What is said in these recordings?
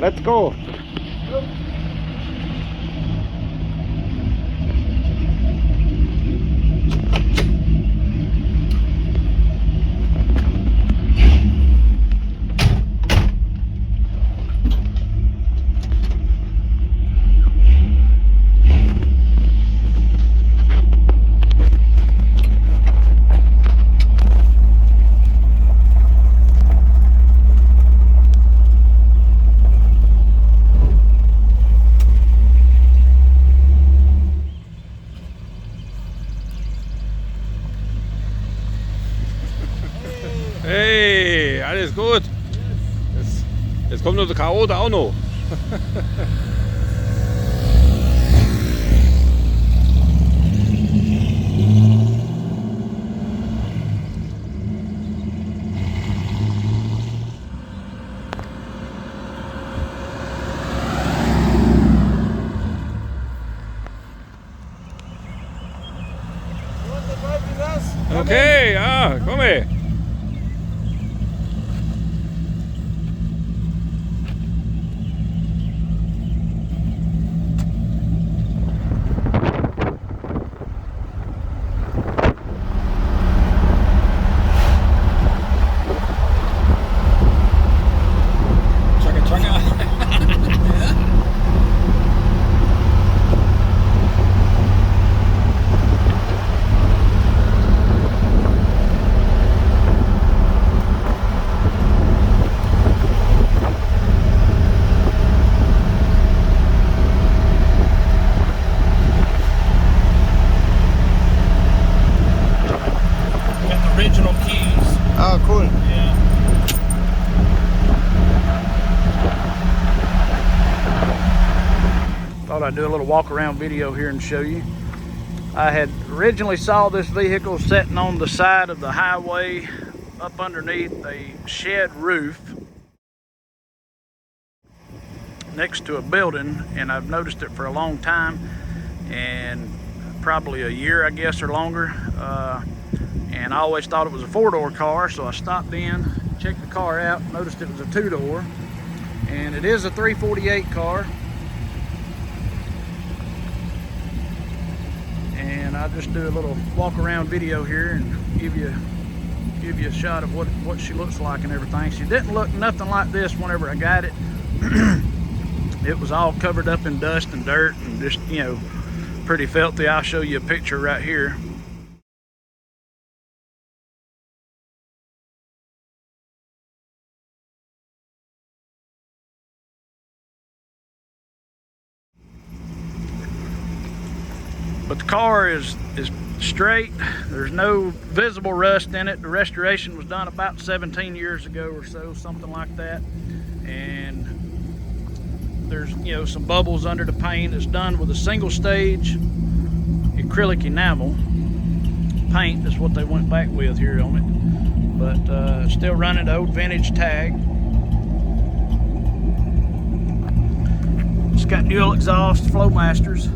Let's go. Hey, alles gut. Jetzt kommt noch der Chaote auch noch. Okay, ja, komm her. Original keys. Oh, cool. Yeah. Thought I'd do a little walk around video here and show you. I had originally saw this vehicle sitting on the side of the highway up underneath a shed roof next to a building, and I've noticed it for a long time, and probably a year I guess or longer. And I always thought it was a 4-door car, so I stopped in, checked the car out, noticed it was a 2-door, and it is a 348 car. And I'll just do a little walk around video here and give you a shot of what she looks like and everything. She didn't look nothing like this whenever I got it. It was all covered up in dust and dirt and just, you know, pretty filthy. I'll show you a picture right here. But the car is straight. There's no visible rust in it. The restoration was done about 17 years ago or so, something like that. And there's, you know, some bubbles under the paint. It's done with a single stage acrylic enamel paint. That's what they went back with here on it. But still running the old vintage tag. It's got dual exhaust Flowmasters.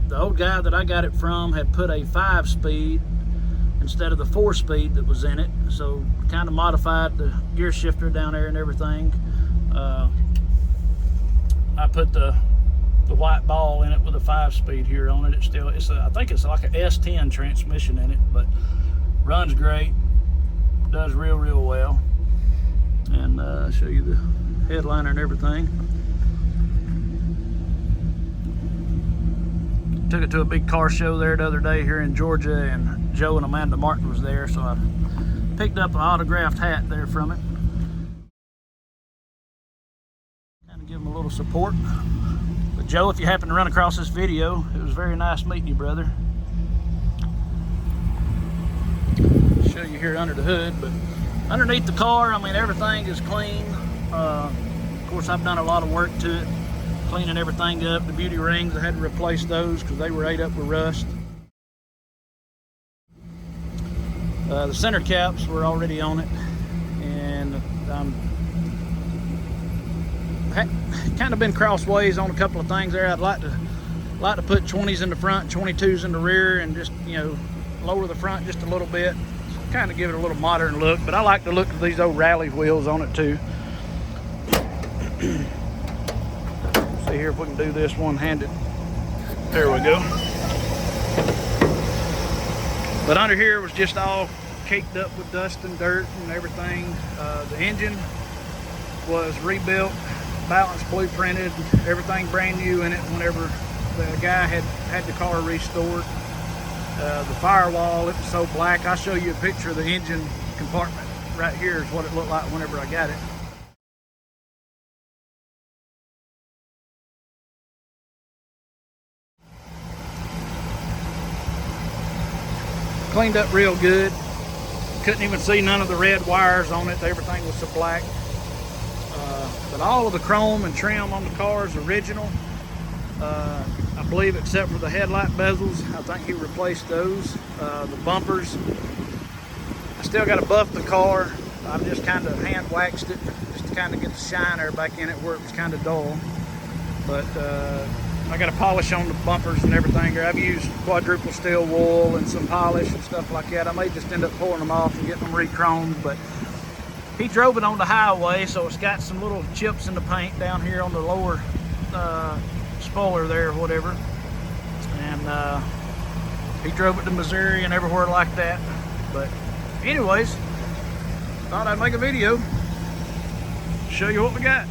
The old guy that I got it from had put a 5-speed instead of the 4-speed that was in it, so kind of modified the gear shifter down there and everything. I put the white ball in it with a 5-speed here on it. I think it's like a S10 transmission in it, but runs great, does real well. And I'll show you the headliner and everything. Took it to a big car show there the other day here in Georgia, and Joe and Amanda Martin was there, so I picked up an autographed hat there from it. Kind of give them a little support. But Joe, if you happen to run across this video, it was very nice meeting you, brother. Show you here under the hood, but underneath the car, I mean, everything is clean. Of course, I've done a lot of work to it, cleaning everything up. The beauty rings, I had to replace those because they were ate up with rust. The center caps were already on it, and kind of been crossways on a couple of things there. I'd like to put 20s in the front, 22s in the rear, and just, you know, lower the front just a little bit, kind of give it a little modern look. But I like the look of these old rally wheels on it too. See here if we can do this one-handed. There we go. But under here was just all caked up with dust and dirt and everything. The engine was rebuilt, balanced, blueprinted, everything brand new in it whenever the guy had the car restored. The firewall, it was so black. I'll show you a picture of the engine compartment right here is what it looked like whenever I got it. Cleaned up real good. Couldn't even see none of the red wires on it. Everything was so black. But all of the chrome and trim on the car is original. I believe except for the headlight bezels. I think he replaced those. The bumpers, I still got to buff the car. I've just kind of hand waxed it just to kind of get the shiner back in it where it was kind of dull. But I got to polish on the bumpers and everything. I've used quadruple steel wool and some polish and stuff like that. I may just end up pulling them off and getting them re-chromed, but he drove it on the highway, so it's got some little chips in the paint down here on the lower spoiler there or whatever. And he drove it to Missouri and everywhere like that. But anyways, thought I'd make a video, show you what we got.